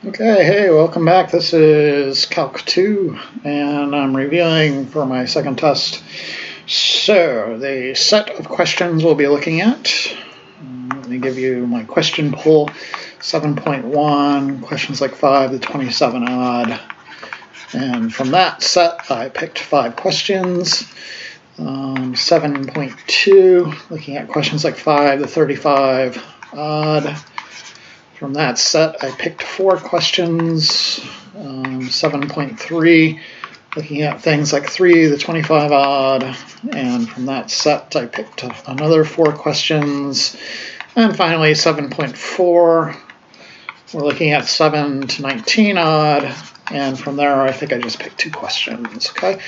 Okay, hey, welcome back. This is Calc 2, and I'm reviewing for my second test. So, the set of questions we'll be looking at. Let me give you my question pool. 7.1, questions like 5 to 27 odd. And from that set, I picked 5 questions. 7.2, looking at questions like 5 to 35 odd. From that set, I picked 4 questions. 7.3, looking at things like 3 to 25 odd. And from that set, I picked another 4 questions. And finally, 7.4, we're looking at 7 to 19 odd. And from there, I think I just picked 2 questions. Okay.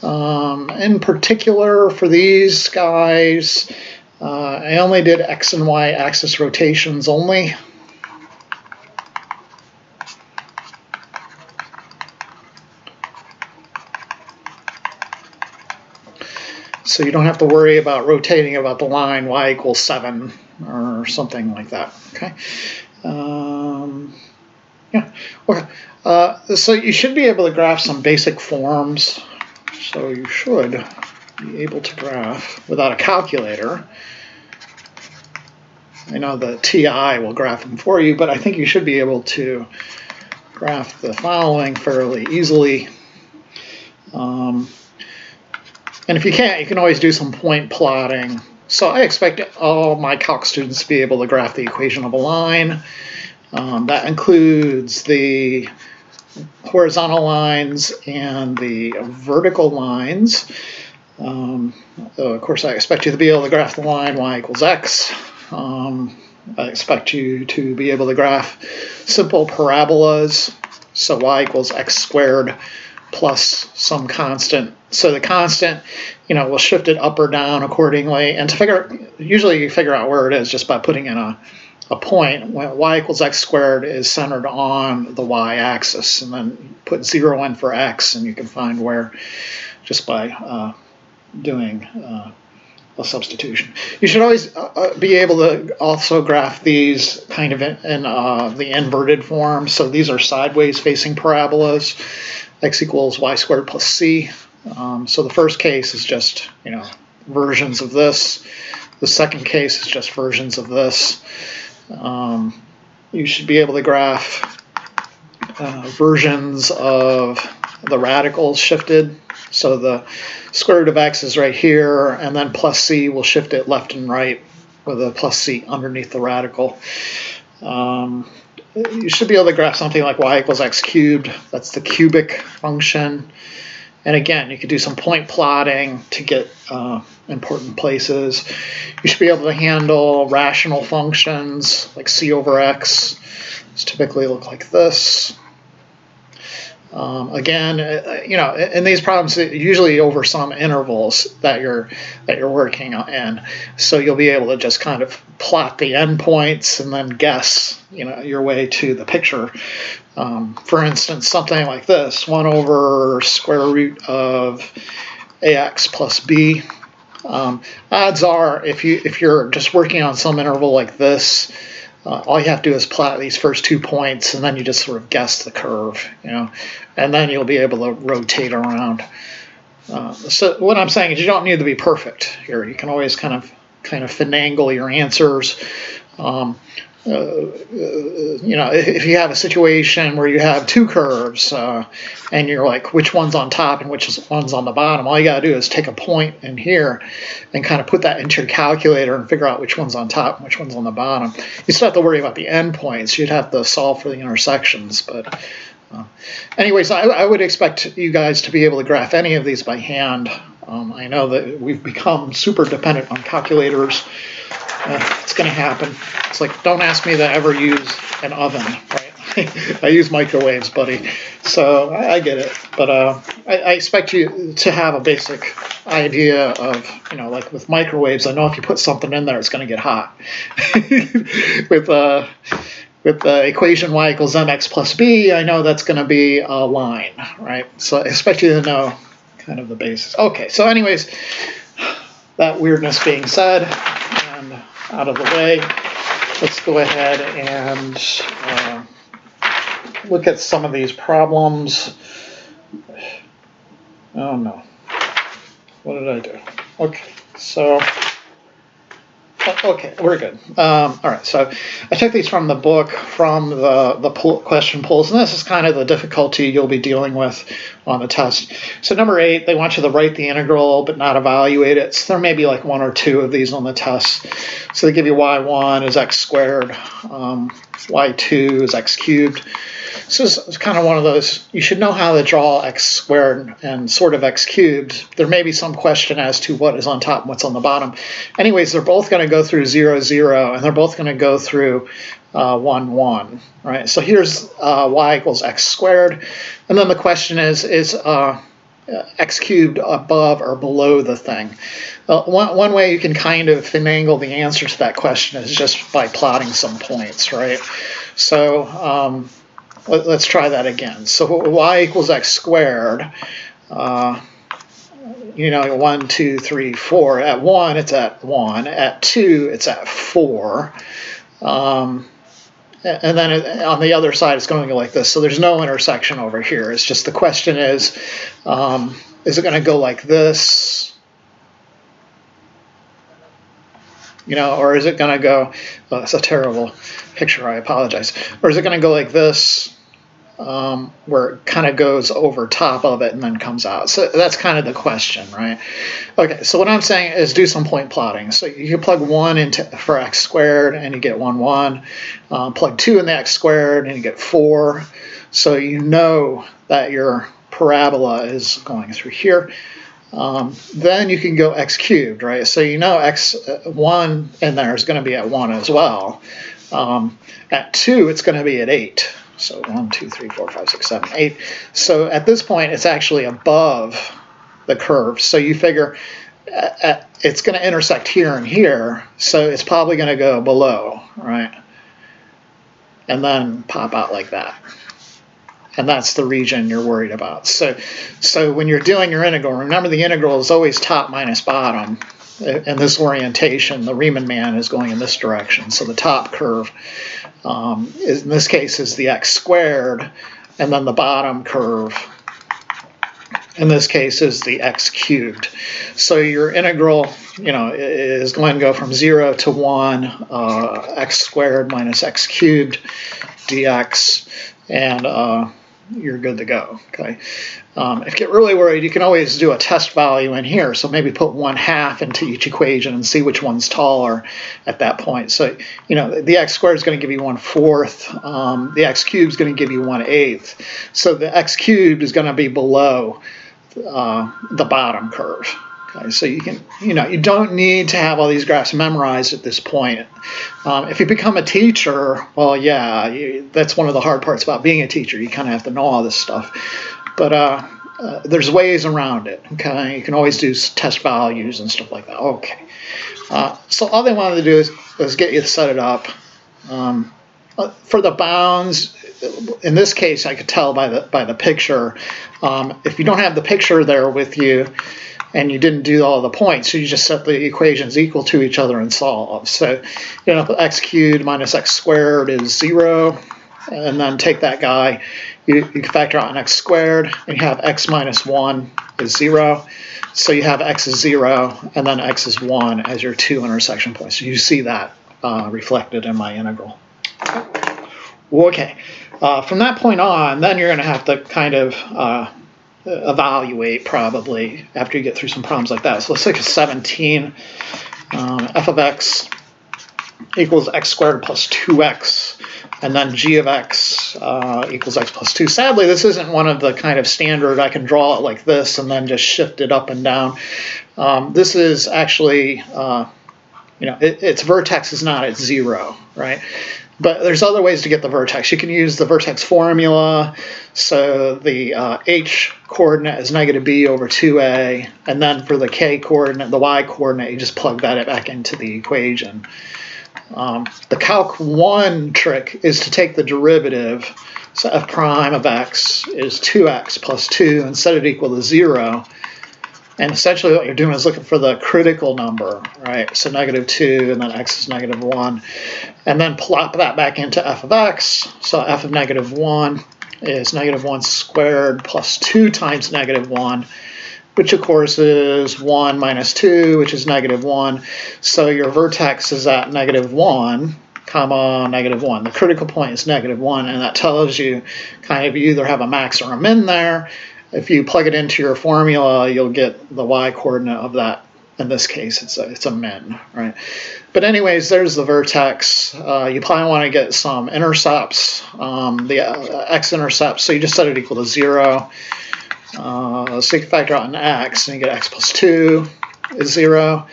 In particular, for these guys, I only did X and Y axis rotations only. So you don't have to worry about rotating about the line y equals 7 or something like that. Okay. Yeah. Okay. So you should be able to graph some basic forms. So you should be able to graph without a calculator. I know the TI will graph them for you, but I think you should be able to graph the following fairly easily. And if you can't, you can always do some point plotting. So I expect all my calc students to be able to graph the equation of a line. That includes the horizontal lines and the vertical lines. Of course, I expect you to be able to graph the line y equals x. I expect you to be able to graph simple parabolas. So y equals x squared plus some constant. So the constant, we'll shift it up or down accordingly. And usually you figure out where it is just by putting in a point. When y equals x squared is centered on the y-axis, and then put 0 in for x, and you can find where just by doing a substitution. You should always be able to also graph these kind of in the inverted form. So these are sideways facing parabolas. X equals y squared plus c. So the first case is just, versions of this. The second case is just versions of this. You should be able to graph versions of the radicals shifted. So the square root of x is right here, and then plus c will shift it left and right with a plus c underneath the radical. You should be able to graph something like y equals x cubed. That's the cubic function. And again, you could do some point plotting to get important places. You should be able to handle rational functions like c over x. These typically look like this. Again, in these problems, usually over some intervals that you're working in, so you'll be able to just kind of plot the endpoints and then guess, your way to the picture. For instance, something like this: 1 over square root of ax plus b. Odds are, if you're just working on some interval like this, all you have to do is plot these first 2 points, and then you just sort of guess the curve, and then you'll be able to rotate around. So what I'm saying is you don't need to be perfect here. You can always kind of finagle your answers. If you have a situation where you have 2 curves and you're like, which one's on top and which one's on the bottom, all you got to do is take a point in here and kind of put that into your calculator and figure out which one's on top and which one's on the bottom. You still have to worry about the endpoints. You'd have to solve for the intersections. But anyways, I would expect you guys to be able to graph any of these by hand. I know that we've become super dependent on calculators. It's going to happen. It's like, don't ask me to ever use an oven, right? I use microwaves, buddy. So I get it. But I expect you to have a basic idea of, like with microwaves, I know if you put something in there, it's going to get hot. With the equation y equals mx plus b, I know that's going to be a line, right? So I expect you to know kind of the basis. Okay, so anyways, that weirdness being said, and out of the way, let's go ahead and look at some of these problems. Oh no. What did I do? Okay, so, okay, we're good. All right, so I took these from the book, from the question pools, and this is kind of the difficulty you'll be dealing with on the test. So number 8, they want you to write the integral but not evaluate it. So there may be like 1 or 2 of these on the test. So they give you y1 is x squared, y2 is x cubed. So it's kind of one of those, you should know how to draw x squared and sort of x cubed. There may be some question as to what is on top and what's on the bottom. Anyways, they're both going to go through 0, 0, and they're both going to go through 1, 1. Right? So here's y equals x squared. And then the question is x cubed above or below the thing? One way you can kind of finagle the answer to that question is just by plotting some points, right? So let's try that again. So y equals x squared, 1, 2, 3, 4. At 1, it's at 1. At 2, it's at 4. And then on the other side, it's going to go like this. So there's no intersection over here. It's just the question is it going to go like this? Or is it going to go, oh, that's a terrible picture, I apologize. Or is it going to go like this, where it kind of goes over top of it and then comes out? So that's kind of the question, right? Okay, so what I'm saying is do some point plotting. So you can plug 1 into for x squared and you get 1, 1. Plug 2 in the x squared and you get 4. So you know that your parabola is going through here. Then you can go x cubed, right? So you know x1 in there is going to be at 1 as well. At 2, it's going to be at 8. So 1, 2, 3, 4, 5, 6, 7, 8. So at this point, it's actually above the curve. So you figure it's going to intersect here and here. So it's probably going to go below, right? And then pop out like that. And that's the region you're worried about. So when you're doing your integral, remember the integral is always top minus bottom. In this orientation, the Riemann man is going in this direction. So the top curve, in this case, is the x squared, and then the bottom curve, in this case, is the x cubed. So your integral, is going to go from 0 to 1, x squared minus x cubed dx, and you're good to go. Okay. If you get really worried, you can always do a test value in here. So maybe put 1/2 into each equation and see which one's taller at that point. So, the x squared is going to give you 1/4. The x cubed is going to give you 1/8. So the x cubed is going to be below the bottom curve. Okay, so you can, you don't need to have all these graphs memorized at this point. If you become a teacher, well, yeah, that's one of the hard parts about being a teacher. You kind of have to know all this stuff. But there's ways around it. Okay, you can always do test values and stuff like that. Okay, so all they wanted to do is get you to set it up. For the bounds, in this case, I could tell by the picture. If you don't have the picture there with you, and you didn't do all the points, so you just set the equations equal to each other and solve. So, x cubed minus x squared is 0, and then take that guy, you can factor out an x squared, and you have x minus 1 is 0. So you have x is 0, and then x is 1 as your 2 intersection points. So you see that reflected in my integral. Okay, from that point on, then you're going to have to kind of evaluate probably after you get through some problems like that. So let's take a 17. F of x equals x squared plus 2x, and then g of x equals x plus 2. Sadly, this isn't one of the kind of standard, I can draw it like this and then just shift it up and down. This is actually, its vertex is not at 0, right? But there's other ways to get the vertex. You can use the vertex formula. So the h coordinate is negative b over 2a. And then for the k coordinate, the y coordinate, you just plug that back into the equation. The Calc 1 trick is to take the derivative. So f prime of x is 2x plus 2 and set it equal to 0. And essentially what you're doing is looking for the critical number, right? So negative 2, and then x is negative 1. And then plop that back into f of x. So f of negative 1 is -1 squared plus 2 times -1, which of course is 1 minus 2, which is -1. So your vertex is at -1, comma, -1. The critical point is -1, and that tells you kind of you either have a max or a min there. If you plug it into your formula, you'll get the y coordinate of that. In this case, it's a min, right? But anyways, there's the vertex. You probably want to get some intercepts, the x-intercepts. So you just set it equal to 0. So you can factor out an x, and you get x plus 2 is 0.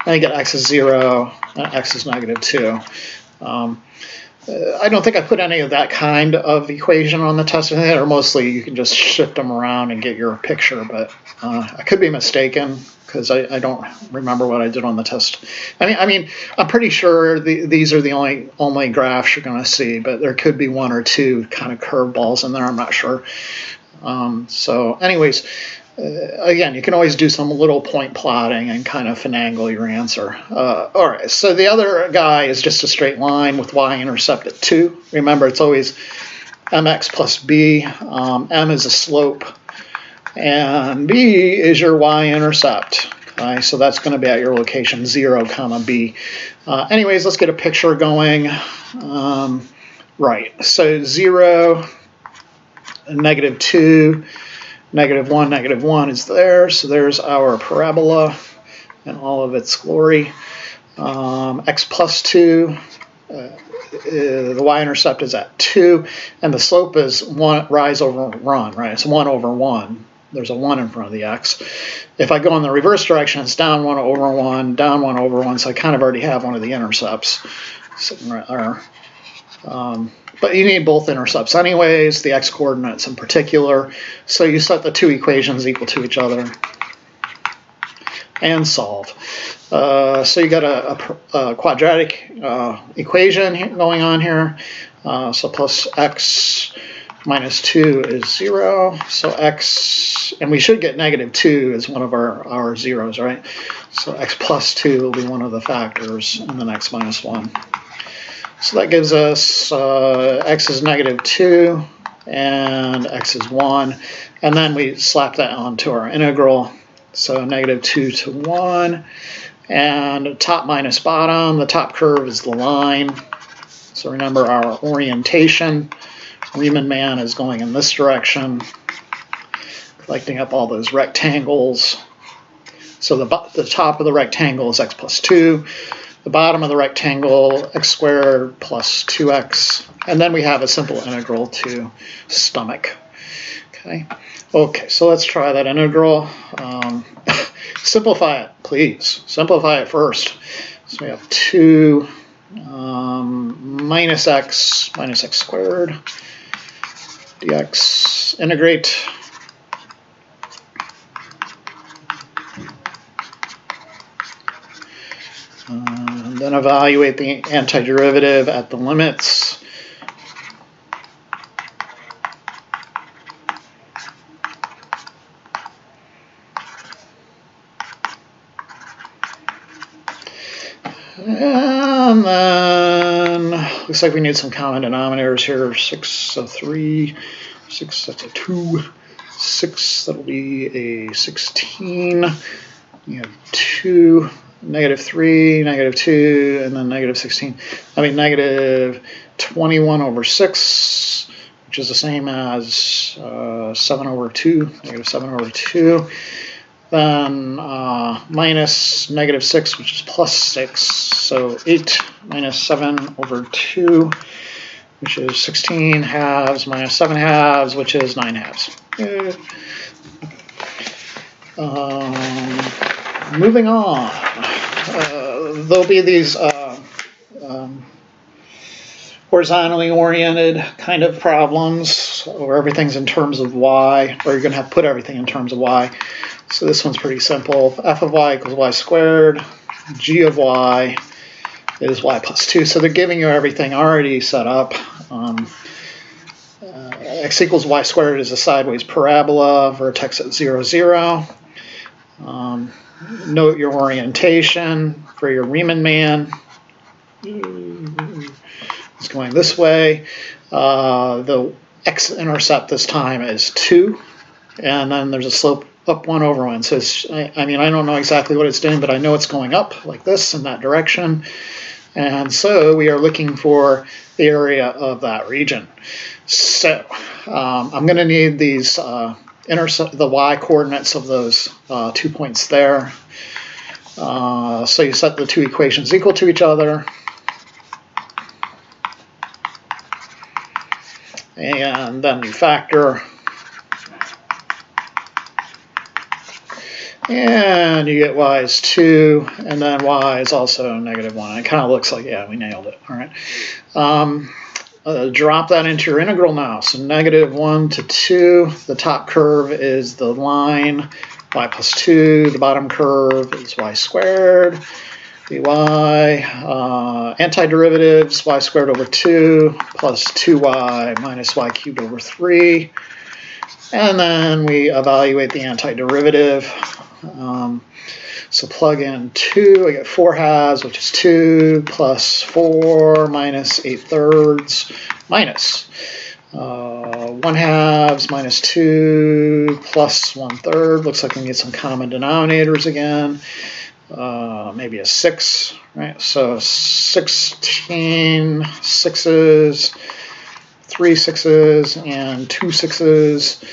And you get x is 0, and x is -2. I don't think I put any of that kind of equation on the test, or mostly you can just shift them around and get your picture, but I could be mistaken because I don't remember what I did on the test. I mean, I'm pretty sure these are the only graphs you're going to see, but there could be one or two kind of curveballs in there. I'm not sure. So anyways, again, you can always do some little point plotting and kind of finagle your answer. All right, so the other guy is just a straight line with y-intercept at 2. Remember, it's always mx plus b. M is a slope, and b is your y-intercept. Okay, so that's going to be at your location 0, comma b. Anyways, let's get a picture going. Right, so 0, -2, -1, -1 is there, so there's our parabola in all of its glory. X plus 2, the y-intercept is at 2, and the slope is rise over run, right? It's 1 over 1. There's a 1 in front of the x. If I go in the reverse direction, it's down 1 over 1, down 1 over 1, so I kind of already have one of the intercepts sitting right there. But you need both intercepts anyways, the x-coordinates in particular. So you set the two equations equal to each other and solve. So you got a quadratic equation going on here. So plus x minus 2 is 0. So x, and we should get -2 as one of our zeros, right? So x plus 2 will be one of the factors, and then x minus 1. So that gives us x is -2 and x is 1. And then we slap that onto our integral. So -2 to 1. And top minus bottom, the top curve is the line. So remember our orientation. Riemann man is going in this direction, collecting up all those rectangles. So the top of the rectangle is x plus 2. The bottom of the rectangle, x squared plus 2x. And then we have a simple integral to stomach. Okay, so let's try that integral. Simplify it, please. Simplify it first. So we have 2 minus x squared dx. Integrate. Then evaluate the antiderivative at the limits. And then looks like we need some common denominators here. 6, so 3, 6, that's a 2, 6, that'll be a 16. You have 2. -3, -2, and then -16. I mean, -21 over 6, which is the same as 7 over 2, -7 over 2. Then minus -6, which is plus 6. So 8 minus 7 over 2, which is 16 halves, minus 7 halves, which is 9 halves. Moving on. There'll be these horizontally oriented kind of problems where everything's in terms of y, or you're going to have to put everything in terms of y. So this one's pretty simple. F of y equals y squared. G of y is y plus 2. So they're giving you everything already set up. X equals y squared is a sideways parabola, vertex at 0, 0. Note your orientation for your Riemann man. It's going this way. The x-intercept this time is 2, and then there's a slope up 1 over 1. So I mean, I don't know exactly what it's doing, but I know it's going up like this in that direction. And so we are looking for the area of that region. So I'm going to need these the y coordinates of those 2 points there. So you set the 2 equations equal to each other. And then you factor. And you get y is 2, and then y is also -1. It kind of looks like, yeah, we nailed it. All right. Drop that into your integral now. So -1 to 2. The top curve is the line, y plus 2. The bottom curve is y squared. dy, antiderivatives, y squared over 2 plus 2y minus y cubed over 3. And then we evaluate the antiderivative. So plug in 2, I get 4 halves, which is 2, plus 4 minus 8/3 minus 1 halves minus 2 plus 1/3. Looks like we need some common denominators again. Maybe a 6, right? So 16 sixes, 3 sixes, and 2 sixes.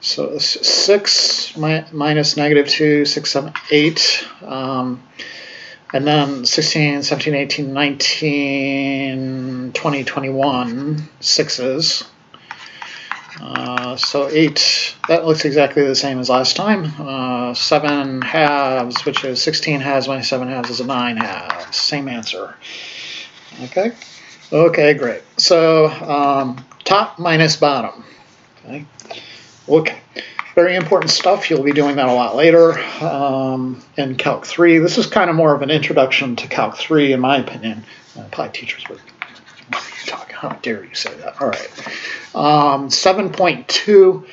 So 6 minus -2, 6, 7, 8. And then 16, 17, 18, 19, 20, 21 sixes. So 8, that looks exactly the same as last time. 7 halves, which is 16 halves minus 7 halves is a 9 halves. Same answer. Okay? Okay, great. So top minus bottom. Okay? Okay. Very important stuff. You'll be doing that a lot later in Calc 3. This is kind of more of an introduction to Calc 3, in my opinion. Probably teachers would. How dare you say that? All right. 7.2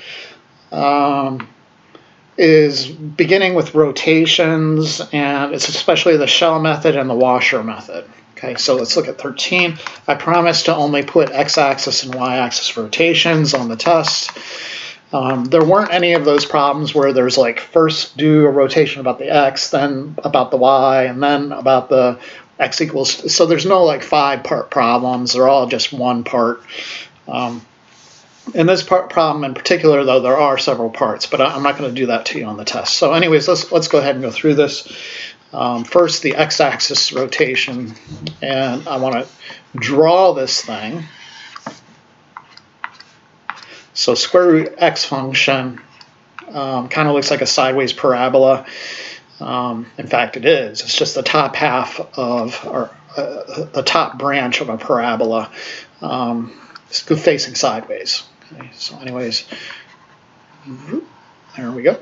is beginning with rotations, and it's especially the shell method and the washer method. Okay, so let's look at 13. I promised to only put x-axis and y-axis rotations on the test. There weren't any of those problems where there's like first do a rotation about the x, then about the y, and then about the x equals. So there's no like 5-part problems. They're all just 1 part. In this problem in particular, though, there are several parts, but I'm not going to do that to you on the test. So anyways, let's go ahead and go through this. First, the x-axis rotation, and I want to draw this thing. So square root x function kind of looks like a sideways parabola. In fact, it is. It's just the top half of, or the top branch of a parabola facing sideways. Okay, so anyways, there we go.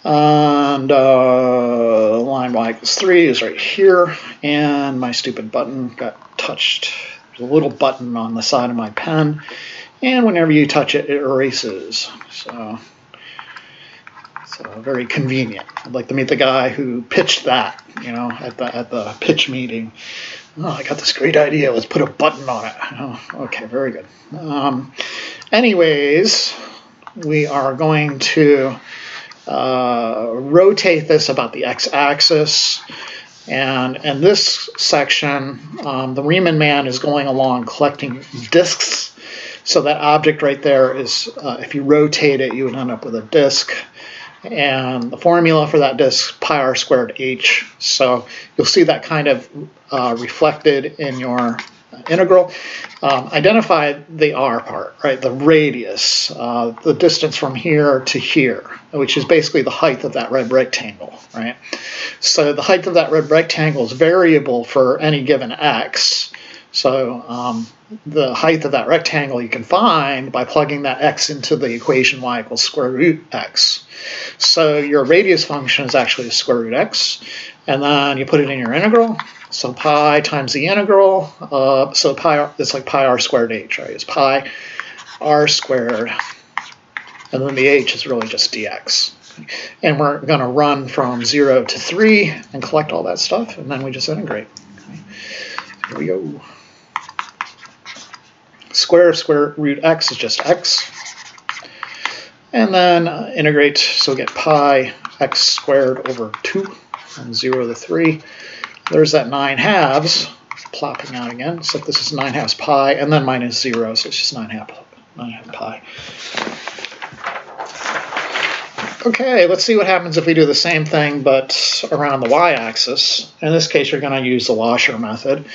And line y equals 3 is right here. And my stupid button got touched. There's a little button on the side of my pen. And whenever you touch it, it erases. So very convenient. I'd like to meet the guy who pitched that, you know, at the pitch meeting. Oh, I got this great idea. Let's put a button on it. Oh, okay, very good. Anyways, we are going to rotate this about the x-axis. And in this section, the Riemann man is going along collecting disks. So that object right there is, if you rotate it, you would end up with a disk. And the formula for that disk, pi r squared h. So you'll see that kind of reflected in your integral. Identify the r part, right? The radius, the distance from here to here, which is basically the height of that red rectangle, right? So the height of that red rectangle is variable for any given x. So the height of that rectangle you can find by plugging that x into the equation y equals square root x. So your radius function is actually square root x, and then you put it in your integral. So pi times the integral, so pi, it's like pi r squared h, right? It's pi r squared, and then the h is really just dx. And we're going to run from 0 to 3 and collect all that stuff, and then we just integrate. Okay. Here we go. square root x is just x. And then integrate, so we get pi x squared over 2, from 0 to 3. There's that 9/2 plopping out again. So this is 9/2 pi, and then minus 0, so it's just 9/2 pi. Okay, let's see what happens if we do the same thing, but around the y-axis. In this case, you're going to use the washer method.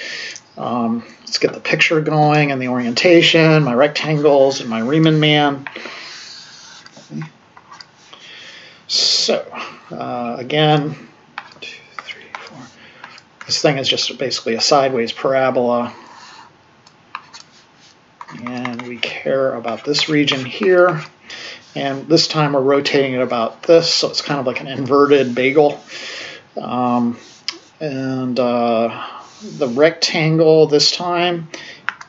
Let's get the picture going and the orientation, my rectangles, and my Riemann man. So, again, 2, 3, 4. This thing is just basically a sideways parabola. And we care about this region here. And this time we're rotating it about this, so it's kind of like an inverted bagel. The rectangle this time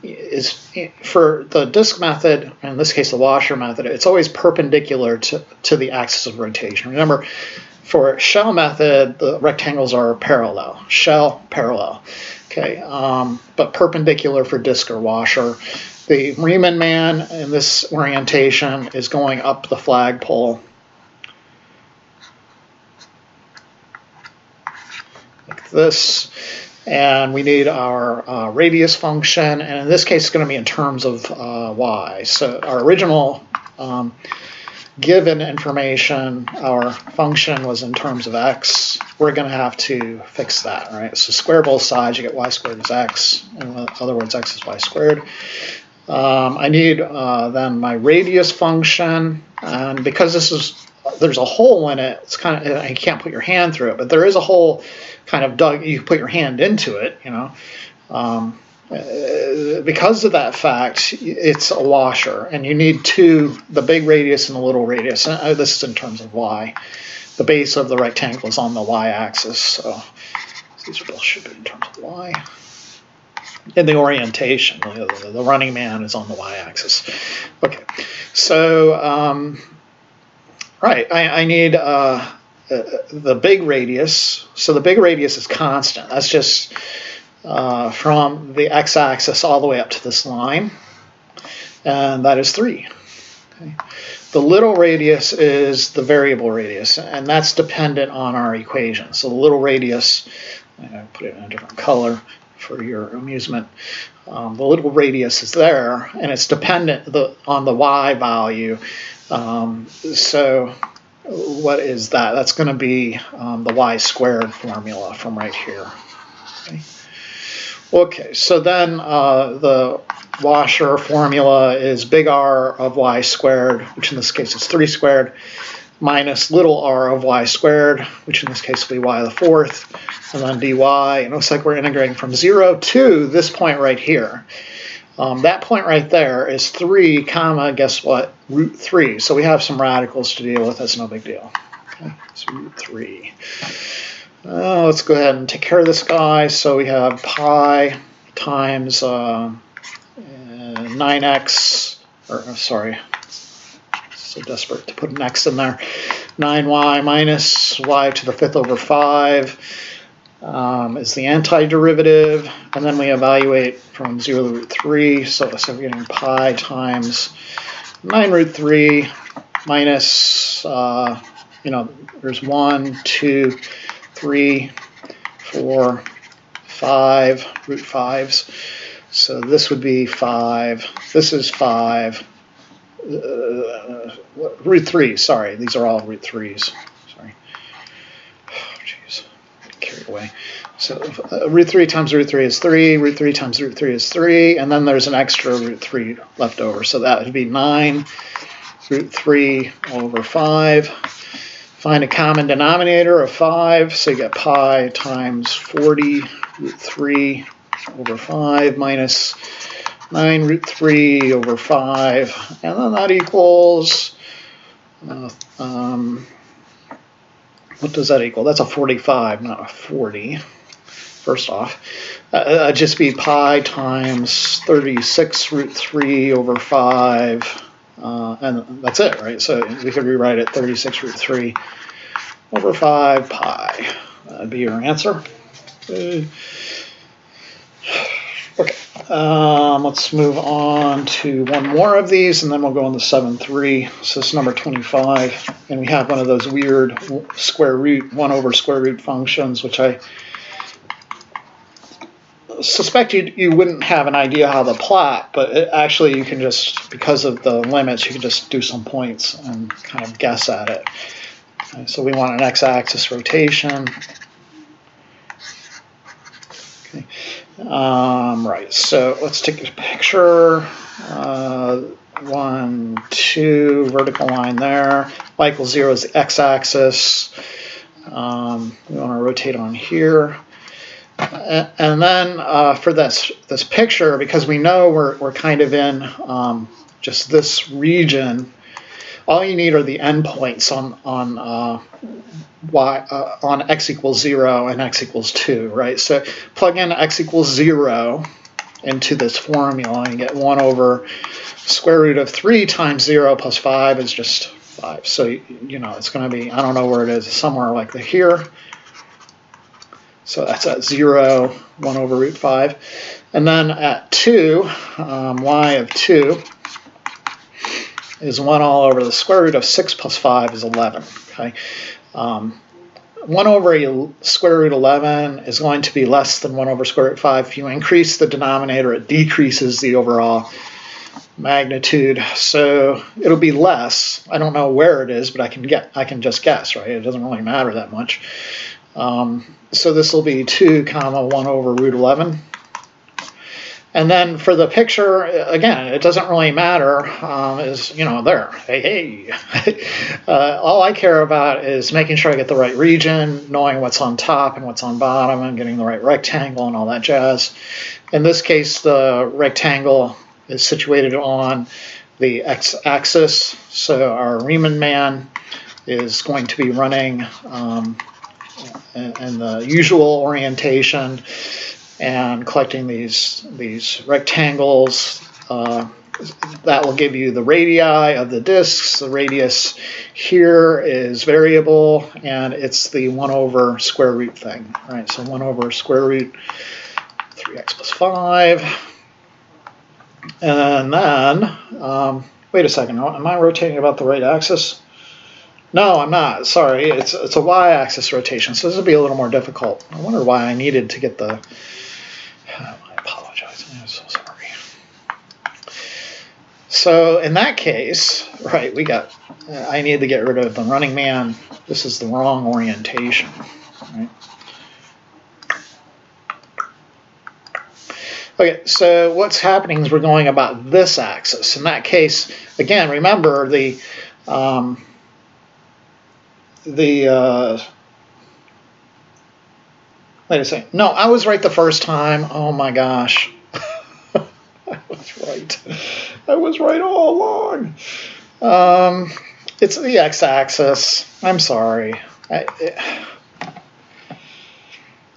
is, for the disk method, in this case the washer method, it's always perpendicular to the axis of rotation. Remember, for shell method, the rectangles are parallel, shell parallel. Okay, but perpendicular for disk or washer. The Riemann man in this orientation is going up the flagpole like this, and we need our radius function, and in this case it's going to be in terms of y. So our original given information, our function was in terms of x. We're going to have to fix that, right? So square both sides, you get y squared is x. In other words, x is y squared. I need then my radius function, and because there's a hole in it, it's kind of, you can't put your hand through it, but there is a hole kind of dug, you put your hand into it, you know. Because of that fact, it's a washer, and you need the big radius and the little radius. And this is in terms of y. The base of the rectangle is on the y-axis, so these are both should be in terms of y. In the orientation, the running man is on the y-axis. Okay, so right, I need the big radius. So the big radius is constant. That's just from the x-axis all the way up to this line, and that is 3. Okay. The little radius is the variable radius, and that's dependent on our equation. So the little radius, I put it in a different color for your amusement. The little radius is there, and it's dependent on the y value. So what is that? That's going to be the y squared formula from right here. Okay, so then the washer formula is big R of y squared, which in this case is 3 squared, minus little r of y squared, which in this case will be y to the 4th, and then dy. And it looks like we're integrating from 0 to this point right here. That point right there is 3 comma, guess what, root 3. So we have some radicals to deal with. That's no big deal. Okay, so root 3. Let's go ahead and take care of this guy. So we have pi times 9x, or sorry, so desperate to put an x in there, 9y minus y to the 5th over 5 is the antiderivative, and then we evaluate from 0 to root 3, so we're getting pi times 9 root 3 minus, there's 1, 2, 3, 4, 5 root 5s. So this would be 5. This is 5. Root 3, sorry. These are all root 3s. Sorry. Oh, jeez. Carried away. So root 3 times root 3 is 3. Root 3 times root 3 is 3. And then there's an extra root 3 left over. So that would be 9 root 3 over 5. Find a common denominator of 5. So you get pi times 40 root 3 over 5 minus 9 root 3 over 5, and then that equals, what does that equal? That's a 45, not a 40, first off. That'd just be pi times 36 root 3 over 5, and that's it, right? So we could rewrite it 36 root 3 over 5 pi. That'd be your answer. Okay, let's move on to one more of these, and then we'll go on to 7.3. So this is number 25, and we have one of those weird square root, 1 over square root functions, which I suspect you wouldn't have an idea how to plot, but actually you can just, because of the limits, you can just do some points and kind of guess at it. Okay, so we want an x-axis rotation. Okay. Right, so let's take a picture. 1, 2, vertical line there. Y equals 0 is the x-axis. We want to rotate on here. And then for this picture, because we know we're kind of in just this region, all you need are the endpoints on x equals 0 and x equals 2, right? So plug in x equals 0 into this formula and you get 1 over square root of 3 times 0 plus 5 is just 5. So, you know, it's going to be, I don't know where it is, somewhere like here. So that's at 0, 1 over root 5. And then at 2, y of 2 is 1 all over the square root of 6 plus 5 is 11. Okay, 1 over square root 11 is going to be less than 1 over square root 5. If you increase the denominator, it decreases the overall magnitude. So it'll be less. I don't know where it is, but I can just guess, right? It doesn't really matter that much. So this will be 2 comma 1 over root 11. And then for the picture, again, it doesn't really matter, is, you know, there, hey. All I care about is making sure I get the right region, knowing what's on top and what's on bottom, and getting the right rectangle and all that jazz. In this case, the rectangle is situated on the x-axis, so our Riemann man is going to be running in the usual orientation and collecting these rectangles. That will give you the radii of the discs. The radius here is variable, and it's the 1 over square root thing, right? So 1 over square root 3x plus 5. And then, wait a second, am I rotating about the right axis? No, I'm not. Sorry, it's a y-axis rotation, so this will be a little more difficult. I wonder why I needed to get the... I apologize. I'm so sorry. So in that case, right, I need to get rid of the running man. This is the wrong orientation, right? Okay, so what's happening is we're going about this axis. In that case, again, remember the wait a second. No, I was right the first time. Oh my gosh. I was right. I was right all along. It's the x-axis. I'm sorry.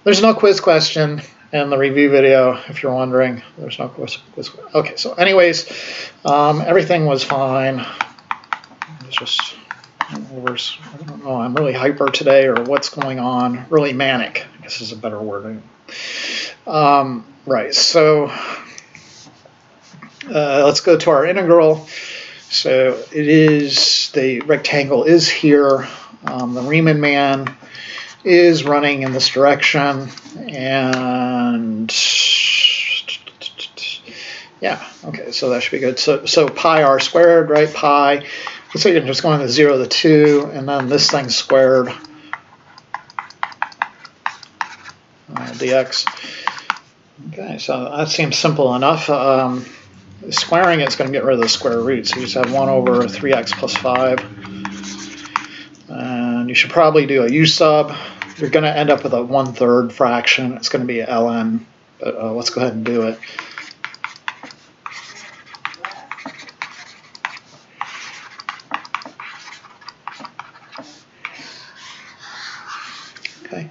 There's no quiz question in the review video, if you're wondering. There's no quiz. Okay, so anyways, everything was fine. It's just... I don't know, I'm really hyper today, or what's going on. Really manic, I guess is a better word. Right, so let's go to our integral. So it is, the rectangle is here. The Riemann man is running in this direction. And yeah, okay, so that should be good. So pi r squared, right, pi. So you're just going to 0 to 2, and then this thing squared, dx. Okay, so that seems simple enough. Squaring it's going to get rid of the square root, so you just have 1 over 3x plus 5. And you should probably do a u sub. You're going to end up with a 1/3 fraction. It's going to be a ln, but let's go ahead and do it. Okay,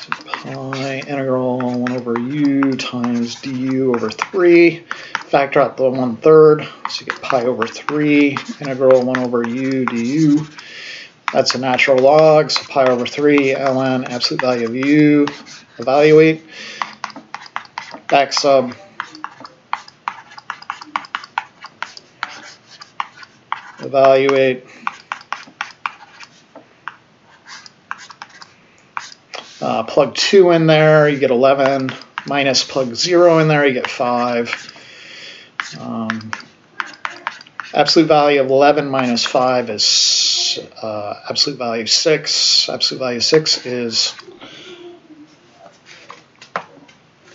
so pi integral 1 over u times du over 3. Factor out the 1/3, so you get pi over 3 integral 1 over u du. That's a natural log, so pi over 3 ln absolute value of u. Evaluate. Back sub evaluate. Plug 2 in there, you get 11. Minus plug 0 in there, you get 5. Absolute value of 11 minus 5 is absolute value 6. Absolute value 6 is...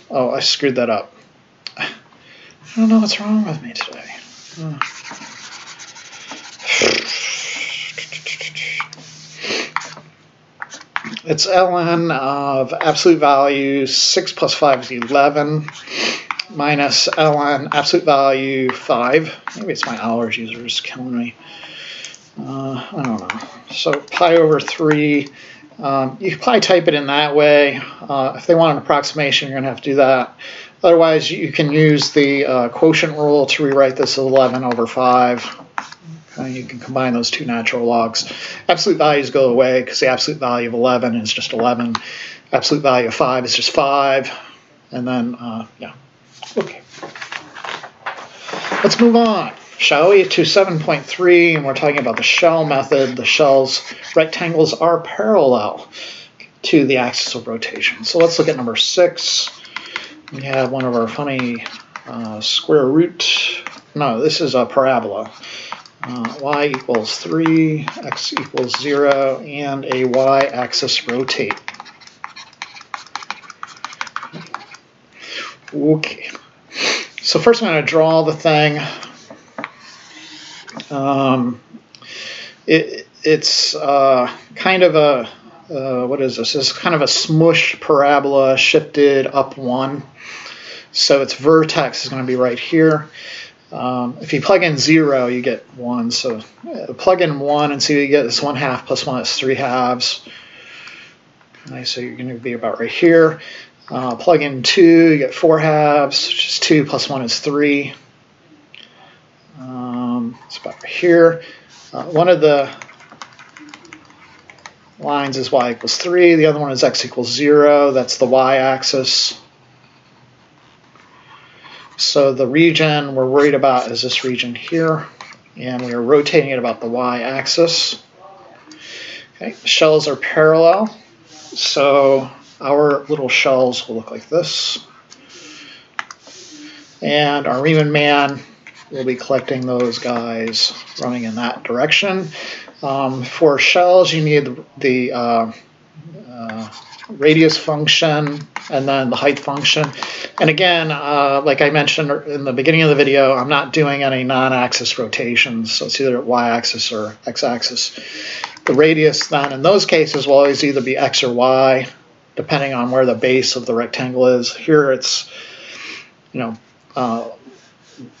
Oh, I screwed that up. I don't know what's wrong with me today. It's ln of absolute value 6 plus 5 is 11 minus ln absolute value 5. Maybe it's my allergies are just killing me. I don't know. So pi over 3. You can probably type it in that way. If they want an approximation, you're going to have to do that. Otherwise, you can use the quotient rule to rewrite this as 11 over 5. You can combine those two natural logs. Absolute values go away because the absolute value of 11 is just 11. Absolute value of 5 is just 5. And then, yeah. Okay. Let's move on, shall we, to 7.3, and we're talking about the shell method. The shell's rectangles are parallel to the axis of rotation. So let's look at number 6. We have one of our funny square root. No, this is a parabola. Y equals 3, x equals 0, and a y-axis rotate. Okay. So first I'm going to draw the thing. It's kind of a, what is this? It's kind of a smushed parabola shifted up 1. So its vertex is going to be right here. If you plug in 0, you get 1. So plug in 1 and see what you get. It's 1/2 plus 1 is 3/2. Okay, so you're going to be about right here. Plug in 2, you get 4/2, which is 2 plus 1 is 3. It's about right here. One of the lines is y equals 3. The other one is x equals 0. That's the y-axis. So the region we're worried about is this region here, and we are rotating it about the y-axis. Okay, the shells are parallel, so our little shells will look like this. And our Riemann man will be collecting those guys running in that direction. For shells, you need the radius function and then the height function. And again, like I mentioned in the beginning of the video, I'm not doing any non-axis rotations, so it's either y-axis or x-axis. The radius then in those cases will always either be x or y, depending on where the base of the rectangle is. Here it's,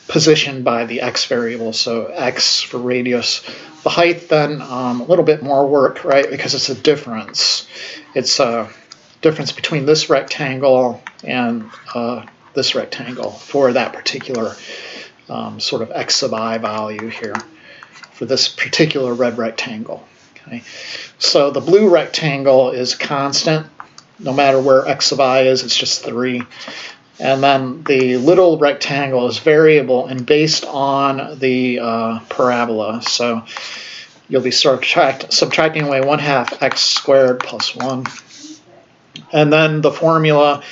positioned by the x variable, so x for radius. The height then, a little bit more work, right, because it's a difference. It's a difference between this rectangle and this rectangle for that particular sort of x sub I value here for this particular red rectangle. Okay, so the blue rectangle is constant. No matter where x sub I is, it's just 3. And then the little rectangle is variable and based on the parabola. So you'll be subtracting away 1/2 x squared plus 1. And then the formula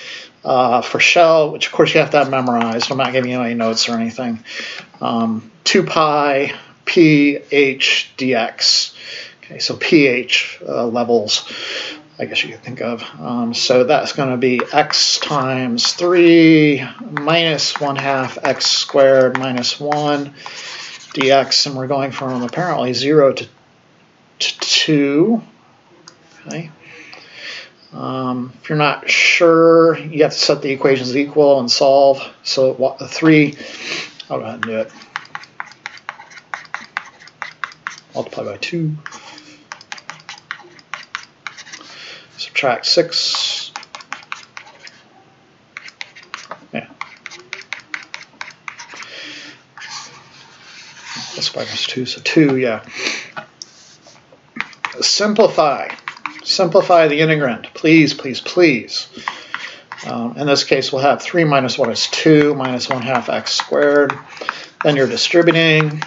for shell, which of course you have to have memorized. I'm not giving you any notes or anything. 2 pi pH dx. Okay, so pH levels, I guess you could think of. So that's going to be x times 3 minus 1/2 x squared minus 1 dx, and we're going from apparently 0 to 2. Okay. If you're not sure, you have to set the equations equal and solve. So 3, I'll go ahead and do it. Multiply by 2. Subtract 6. Yeah. Plus 5 plus 2, so 2, yeah. Simplify. Simplify the integrand, please, please, please. In this case, we'll have 3 minus 1 is 2 minus 1/2 x squared. Then you're distributing.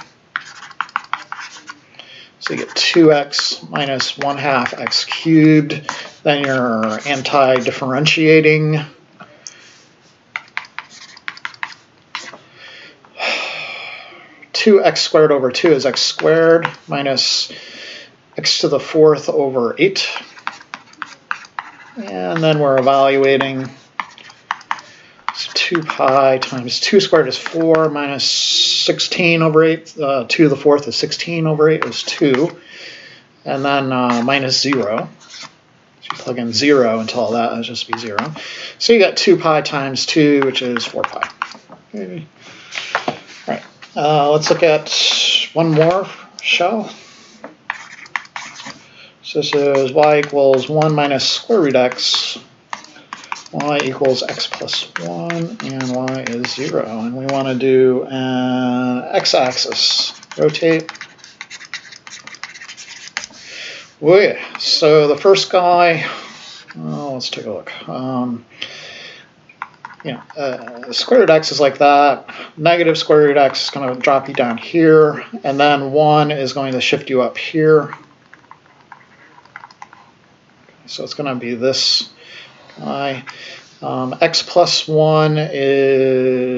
So you get 2x minus 1/2 x cubed. Then you're anti-differentiating. Two x squared over 2 is x squared minus x to the 4th over 8. And then we're evaluating. So 2 pi times 2 squared is 4 minus 16 over 8. 2 to the 4th is 16 over 8 is 2. And then minus 0. So you plug in 0 until all that will just be 0. So you got 2 pi times 2, which is 4 pi. Okay. All right. Let's look at one more shell. So this is y equals 1 minus square root x. Y equals x plus 1, and y is 0. And we want to do an x-axis. Rotate. Oh yeah. So the first guy, let's take a look. Square root x is like that. Negative square root x is going to drop you down here. And then 1 is going to shift you up here. So it's going to be this guy. X plus 1 is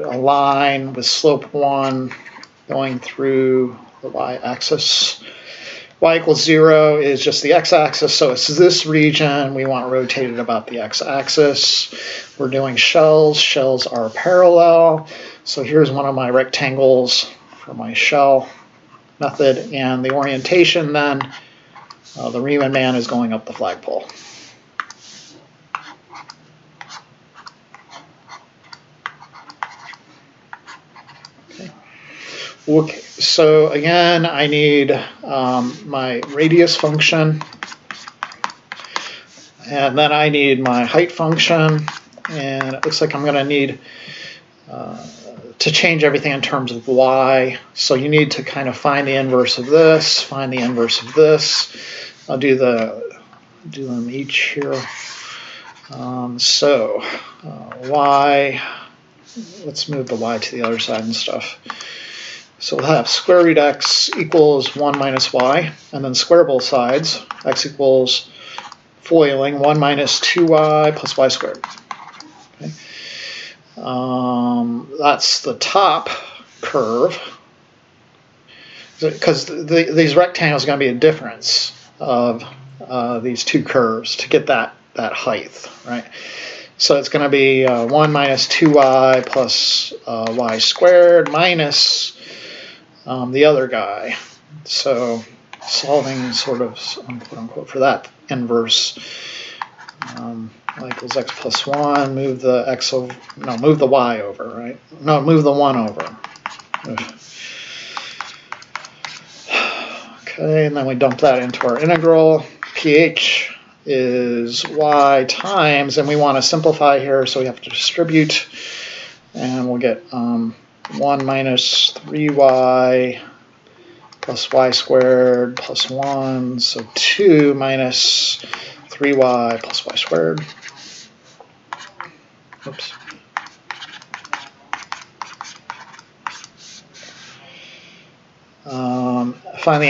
a line with slope 1 going through the y-axis. Y equals 0 is just the x-axis, so it's this region we want rotated about the x-axis. We're doing shells. Shells are parallel. So here's one of my rectangles for my shell method, and the orientation then, the Riemann man is going up the flagpole. Okay, so again, I need my radius function, and then I need my height function, and it looks like I'm going to need to change everything in terms of y. So you need to kind of find the inverse of this, find the inverse of this. I'll do them each here. Y, let's move the y to the other side and stuff. So we'll have square root x equals 1 minus y, and then square both sides. X equals foiling 1 minus 2y plus y squared. Okay. That's the top curve, because these rectangles are going to be a difference of these two curves to get that height, right? So it's going to be 1 minus 2y plus y squared minus the other guy. So solving sort of, quote unquote, for that inverse, y equals x plus 1, move the x over, no, move the y over, right? No, move the 1 over. Okay, and then we dump that into our integral. pH is y times, and we want to simplify here, so we have to distribute, and we'll get 1 minus 3y plus y squared plus 1, so 2 minus 3y plus y squared. Oops. Find the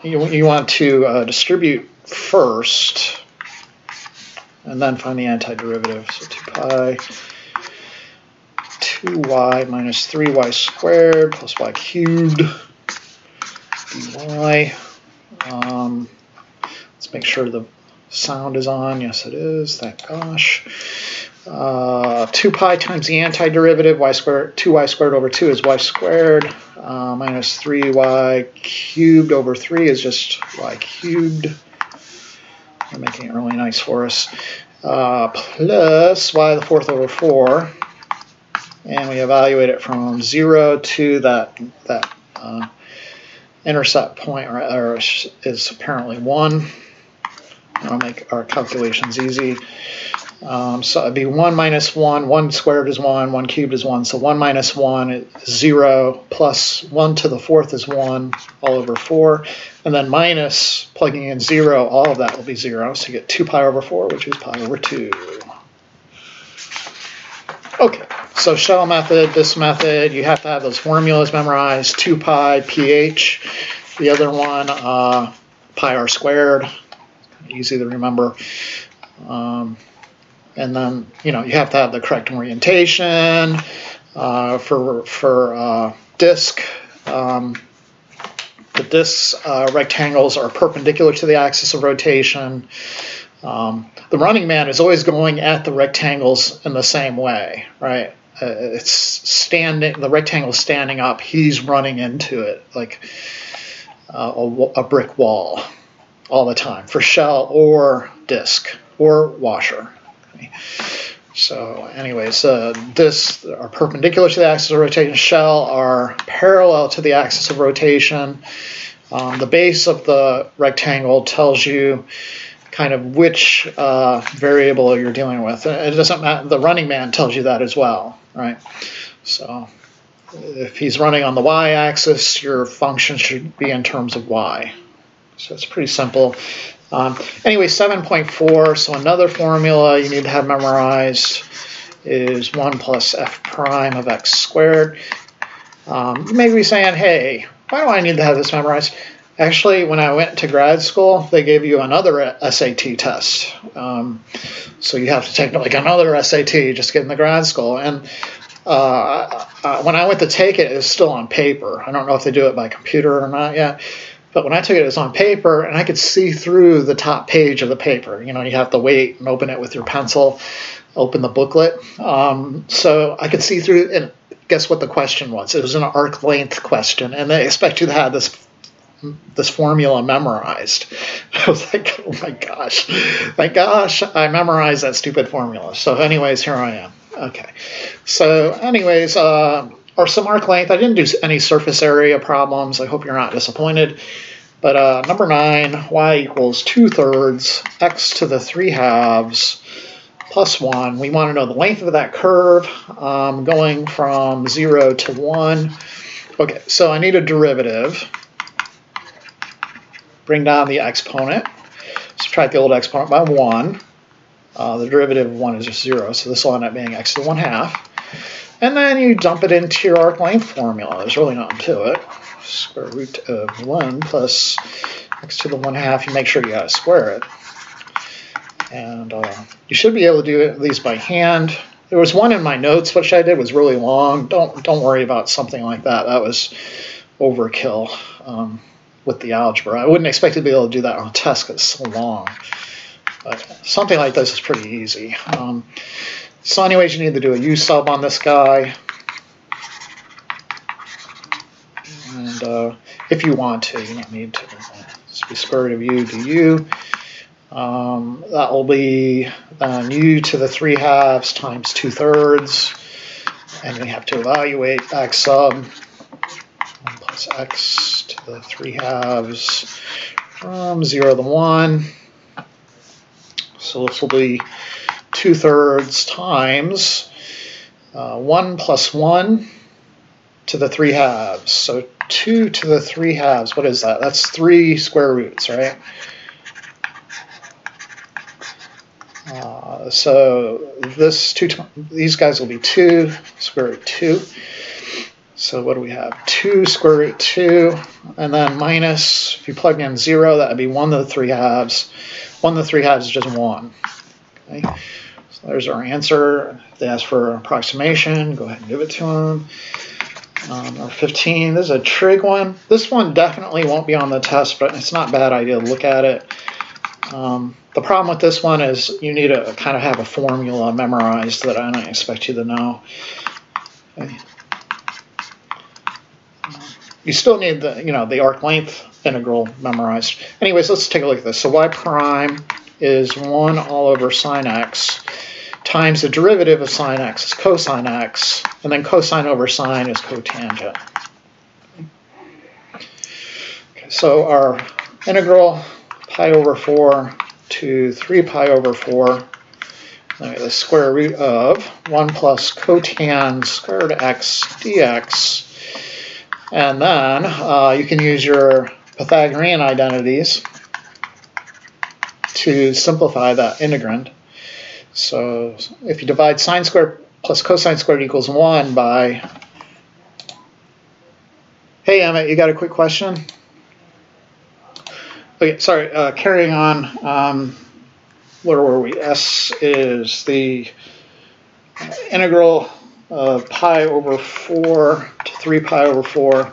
you want to distribute first, and then find the antiderivative. So 2 pi 2y minus 3y squared plus y cubed dy. Let's make sure the sound is on. Yes, it is. Thank gosh. 2 pi times the antiderivative, y squared, 2y squared over 2 is y squared, minus 3y cubed over 3 is just y cubed. They're making it really nice for us. Plus y to the 4th over 4. And we evaluate it from 0 to that intercept point, or is apparently 1. That'll make our calculations easy. So it'd be 1 minus 1, 1 squared is 1, 1 cubed is 1, so 1 minus 1 is 0, plus 1 to the 4th is 1, all over 4, and then minus, plugging in 0, all of that will be 0, so you get 2 pi over 4, which is pi over 2. Okay, so shell method, this method, you have to have those formulas memorized, 2 pi pH, The other one, pi r squared, easy to remember. And then, you have to have the correct orientation for disk. The disk rectangles are perpendicular to the axis of rotation. The running man is always going at the rectangles in the same way, right? It's standing, the rectangle's standing up, he's running into it like a brick wall all the time for shell or disk or washer. Okay. So anyways, disks are perpendicular to the axis of rotation. Shell are parallel to the axis of rotation. The base of the rectangle tells you kind of which variable you're dealing with. It doesn't matter. The running man tells you that as well, right? So if he's running on the y-axis, your function should be in terms of y. So it's pretty simple. Anyway, 7.4, so another formula you need to have memorized is 1 plus f prime of x squared. You may be saying, hey, why do I need to have this memorized? Actually, when I went to grad school, they gave you another SAT test. So you have to take like another SAT just to get in the grad school. And when I went to take it, it was still on paper. I don't know if they do it by computer or not yet. But when I took it, it was on paper, and I could see through the top page of the paper. You have to wait and open it with your pencil, open the booklet. So I could see through, and guess what the question was? It was an arc length question, and they expect you to have this formula memorized. I was like, oh my gosh, I memorized that stupid formula. So anyways, here I am. Okay. So anyways, or some arc length. I didn't do any surface area problems. I hope you're not disappointed. But number 9, y equals 2/3 x to the 3/2 plus 1. We want to know the length of that curve going from 0 to 1. Okay, so I need a derivative. Bring down the exponent. Subtract the old exponent by 1. The derivative of 1 is just 0, so this will end up being x to the 1/2. And then you dump it into your arc length formula. There's really nothing to it. Square root of 1 plus x to the 1/2. You make sure you gotta square it. And you should be able to do these by hand. There was one in my notes, which I did was really long. Don't worry about something like that. That was overkill with the algebra. I wouldn't expect to be able to do that on a test because it's so long. But something like this is pretty easy. So anyways, you need to do a u sub on this guy. And if you want to, you don't need to. Just be square root of u du. That will be u to the 3/2 times 2/3. And we have to evaluate x sub 1 plus x to the 3/2 from 0 to 1. So this will be 2/3 times 1 plus 1 to the 3/2. So 2 to the 3/2, what is that? That's 3 square roots, right? So these guys will be 2 square root 2. So what do we have? 2 square root 2, and then minus, if you plug in 0, that would be 1 to the 3/2. 1 to the 3/2 is just 1. Okay? So there's our answer. If they ask for an approximation, go ahead and give it to them. Number 15, this is a trig one. This one definitely won't be on the test, but it's not a bad idea to look at it. The problem with this one is you need to kind of have a formula memorized that I don't expect you to know. Okay. You still need the arc length integral memorized. Anyways, let's take a look at this. So y prime is 1 all over sine x times the derivative of sine x is cosine x, and then cosine over sine is cotangent. Okay, so our integral pi over 4 to 3 pi over 4, the square root of 1 plus cotan squared x dx. And then you can use your Pythagorean identities to simplify that integrand. So if you divide sine squared plus cosine squared equals 1 by... Hey, Emmett, you got a quick question? Okay, sorry, carrying on. Where were we? S is the integral of pi over 4 to 3 pi over 4,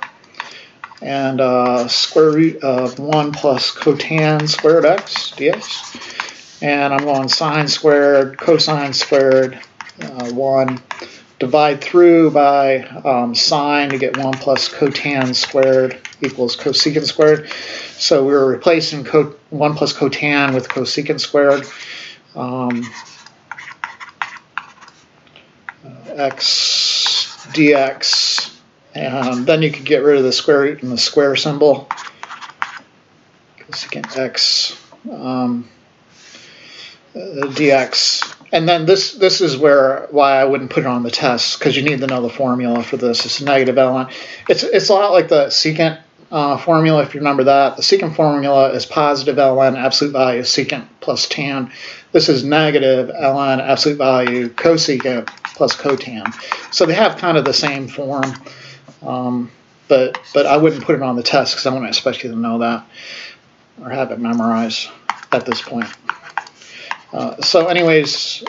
and square root of 1 plus cotan squared x dx. And I'm going sine squared, cosine squared, 1. Divide through by sine to get 1 plus cotan squared equals cosecant squared. So we're replacing 1 plus cotan with cosecant squared. X dx. And then you could get rid of the square root and the square symbol. Cosecant x dx. And then this is why I wouldn't put it on the test, because you need to know the formula for this. It's negative ln. It's a lot like the secant formula, if you remember that. The secant formula is positive ln absolute value secant plus tan. This is negative ln absolute value cosecant plus cotan. So they have kind of the same form, but I wouldn't put it on the test because I wouldn't expect you to know that or have it memorized at this point. So anyways,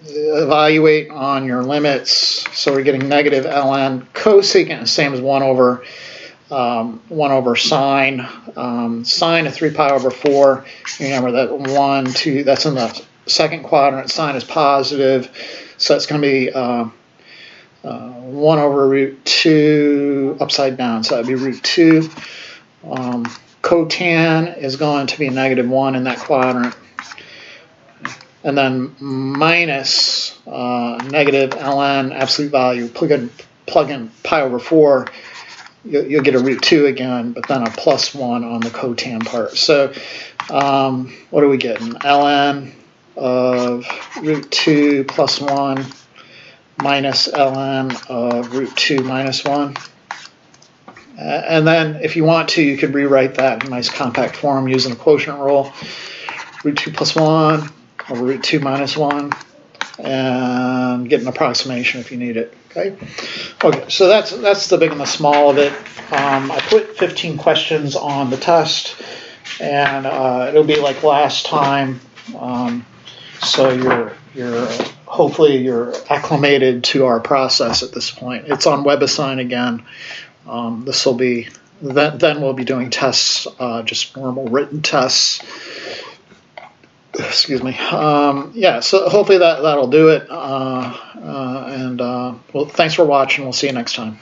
evaluate on your limits. So we're getting negative ln cosecant is the same as 1 over sine. Sine of 3 pi over 4. Remember that 1, 2, that's in the second quadrant. Sine is positive. So it's going to be 1 over root 2 upside down. So that would be root 2. Cotan is going to be negative 1 in that quadrant. And then minus negative ln absolute value. Plug in pi over 4. You'll get a root 2 again, but then a plus 1 on the cotan part. So what are we getting? Ln of root 2 plus 1 minus ln of root 2 minus 1. And then if you want to, you could rewrite that in a nice compact form using the quotient rule. Root 2 plus 1 over root 2 minus 1, and get an approximation if you need it. Okay, so that's the big and the small of it. I put 15 questions on the test, and it'll be like last time. So hopefully you're acclimated to our process at this point. It's on WebAssign again. This will be then we'll be doing tests, just normal written tests. Excuse me. Yeah, so hopefully that'll do it. Well, thanks for watching. We'll see you next time.